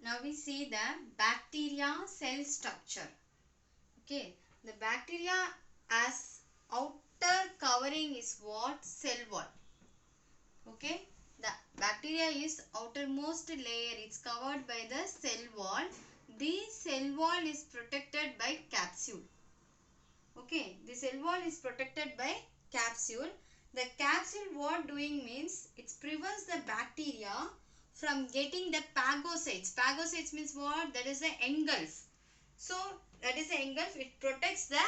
Now we see the bacteria cell structure. Okay, the bacteria as outer covering is what? Cell wall. Okay, the bacteria is outermost layer. It's covered by the cell wall. This cell wall is protected by capsule. Okay, the cell wall is protected by capsule. The capsule what doing means it prevents the bacteria from getting the phagocytes. Phagocytes means what? That is the engulf. So that is the engulf. It protects the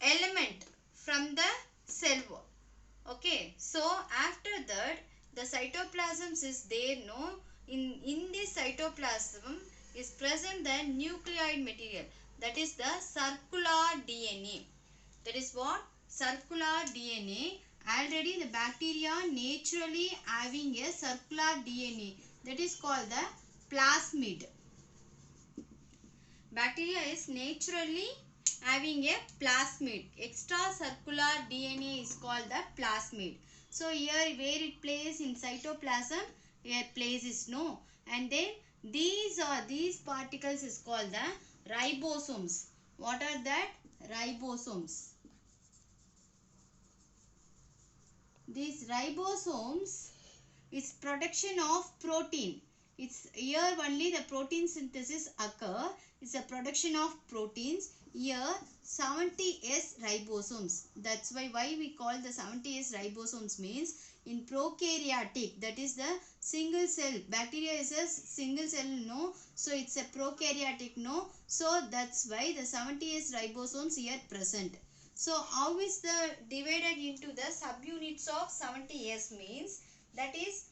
element from the cell wall. Okay, so after that the cytoplasm is there, no? In this cytoplasm is present the nucleoid material, that is the circular DNA. That is what? Circular DNA. Already the bacteria naturally having a circular DNA, that is called the plasmid. Bacteria is naturally having a plasmid. Extracircular DNA is called the plasmid. So here where it plays in cytoplasm, here place is no. And then these particles is called the ribosomes. What are that? Ribosomes. These ribosomes is production of protein. It's here only the protein synthesis occur. It's a production of proteins. Here 70S ribosomes. That's why we call the 70S ribosomes means in prokaryotic, that is the single cell. Bacteria is a single cell, no? So it's a prokaryotic, no? So that's why the 70S ribosomes here present. So how is the divided into the subunits of 70S means, that is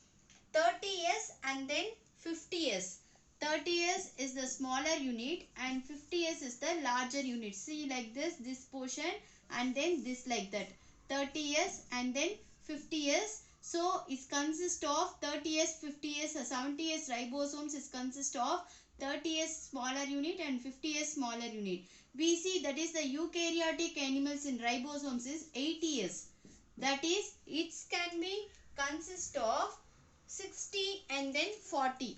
30S and then 50S. 30S is the smaller unit and 50S is the larger unit. See like this portion and then this like that. 30S and then 50S. So it consists of 30S, 50S, 70S ribosomes is consist of 30S smaller unit and 50S smaller unit. We see that is the eukaryotic animals in ribosomes is 80S. That is it can be consist of 60 and then 40.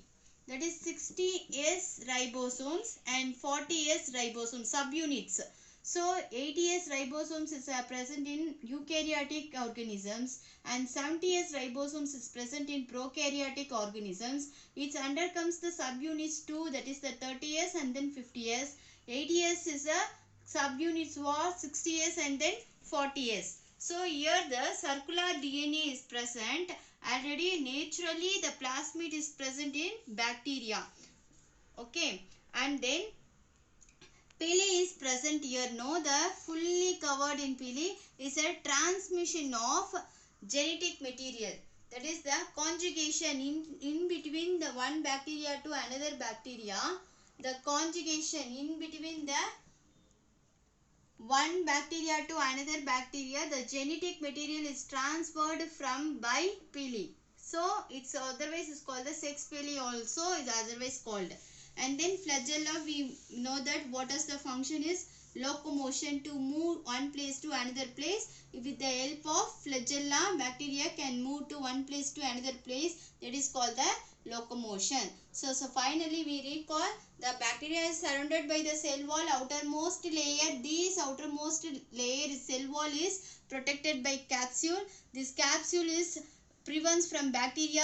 That is 60S ribosomes and 40S ribosomes subunits. So 80S ribosomes is present in eukaryotic organisms and 70S ribosomes is present in prokaryotic organisms. It undercomes the subunits too, that is the 30S and then 50S. 80S is a subunits for 60S and then 40S. So here the circular DNA is present. Already naturally the plasmid is present in bacteria. Okay, and then pili is present here. No, the fully covered in pili is a transmission of genetic material. That is the conjugation in between the one bacteria to another bacteria. The conjugation in between the one bacteria to another bacteria, the genetic material is transferred from by pili. So it's otherwise is called the sex pili also is otherwise called. And then flagella, we know that what is the function is locomotion, to move one place to another place. With the help of flagella, bacteria can move to one place to another place. That is called the locomotion. So finally we recall the bacteria is surrounded by the cell wall outermost layer. This outermost layer cell wall is protected by capsule. This capsule is prevents from bacteria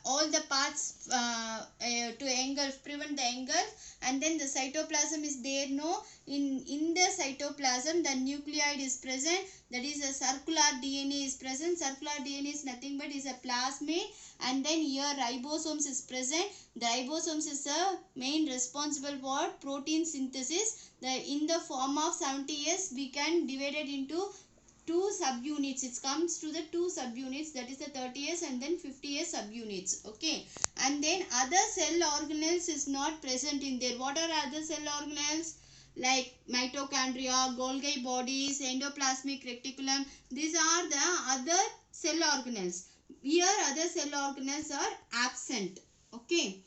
all the parts to engulf, prevent the engulf. And then the cytoplasm is there, no? In the cytoplasm the nucleoid is present, that is a circular DNA is present. Circular DNA is nothing but is a plasmid. And then here ribosomes is present. The ribosomes is the main responsible for protein synthesis. In the form of 70S we can divide it into two subunits. It comes to the two subunits, that is the 30S and then 50S subunits. Okay, and then other cell organelles is not present in there. What are other cell organelles? Like mitochondria, Golgi bodies, endoplasmic reticulum. These are the other cell organelles. Here other cell organelles are absent. Okay.